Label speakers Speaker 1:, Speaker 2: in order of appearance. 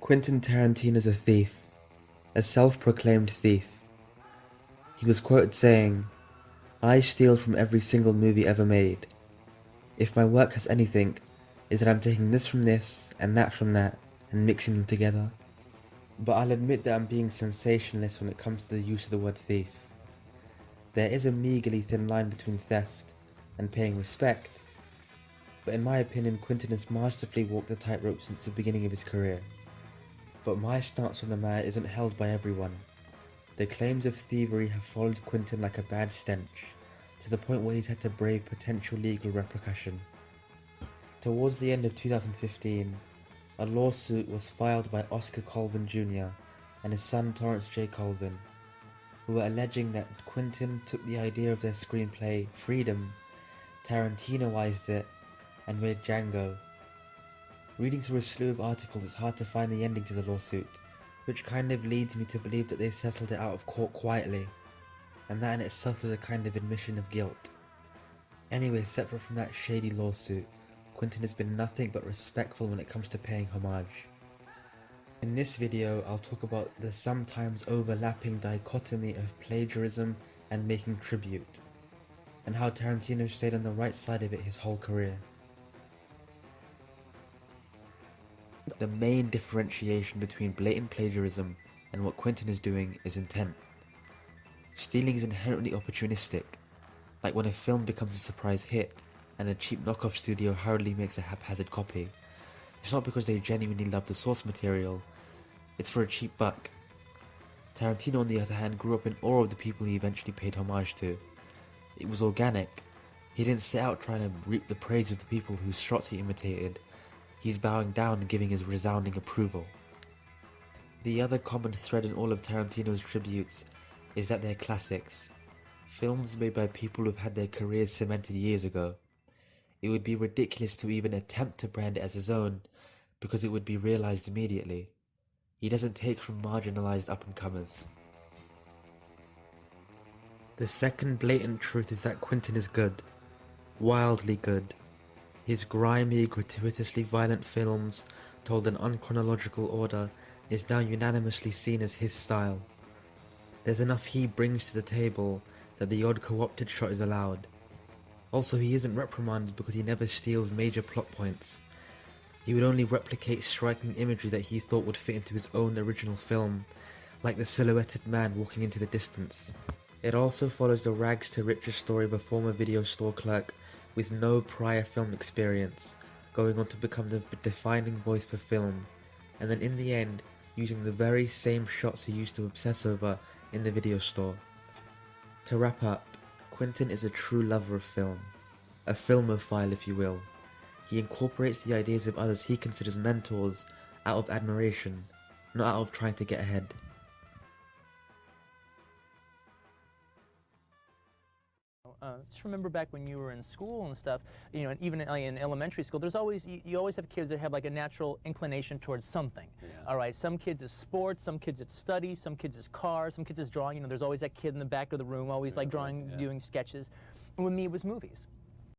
Speaker 1: Quentin Tarantino's a thief, a self-proclaimed thief. He was quoted saying, "I steal from every single movie ever made. If my work has anything, is that I'm taking this from this and that from that and mixing them together." But I'll admit that I'm being sensationalist when it comes to the use of the word thief. There is a meagerly thin line between theft and paying respect, but in my opinion Quentin has masterfully walked the tightrope since the beginning of his career. But my stance on the matter isn't held by everyone. The claims of thievery have followed Quentin like a bad stench, to the point where he's had to brave potential legal repercussion. Towards the end of 2015, a lawsuit was filed by Oscar Colvin Jr. and his son Torrance J. Colvin, who were alleging that Quentin took the idea of their screenplay, Freedom, Tarantinoized it, and made Django. Reading through a slew of articles, it's hard to find the ending to the lawsuit, which kind of leads me to believe that they settled it out of court quietly, and that in itself is a kind of admission of guilt. Anyway, separate from that shady lawsuit, Quentin has been nothing but respectful when it comes to paying homage. In this video, I'll talk about the sometimes overlapping dichotomy of plagiarism and making tribute, and how Tarantino stayed on the right side of it his whole career. The main differentiation between blatant plagiarism and what Quentin is doing is intent. Stealing is inherently opportunistic, like when a film becomes a surprise hit and a cheap knockoff studio hurriedly makes a haphazard copy. It's not because they genuinely love the source material, it's for a cheap buck. Tarantino, on the other hand, grew up in awe of the people he eventually paid homage to. It was organic. He didn't set out trying to reap the praise of the people whose shots he imitated. He's bowing down and giving his resounding approval. The other common thread in all of Tarantino's tributes is that they're classics. Films made by people who've had their careers cemented years ago. It would be ridiculous to even attempt to brand it as his own, because it would be realized immediately. He doesn't take from marginalized up-and-comers. The second blatant truth is that Quentin is good. Wildly good. His grimy, gratuitously violent films, told in unchronological order, is now unanimously seen as his style. There's enough he brings to the table that the odd co-opted shot is allowed. Also, he isn't reprimanded because he never steals major plot points. He would only replicate striking imagery that he thought would fit into his own original film, like the silhouetted man walking into the distance. It also follows the rags to riches story of a former video store clerk with no prior film experience, going on to become the defining voice for film, and then in the end, using the very same shots he used to obsess over in the video store. To wrap up, Quentin is a true lover of film, a filmophile if you will. He incorporates the ideas of others he considers mentors out of admiration, not out of trying to get ahead.
Speaker 2: Just remember back when you were in school and stuff, you know, and even in elementary school, there's always, you always have kids that have like a natural inclination towards something. Yeah. All right, some kids is sports, some kids it's study, some kids is cars, some kids is drawing. You know, there's always that kid in the back of the room always like drawing, doing sketches. And with me, it was movies.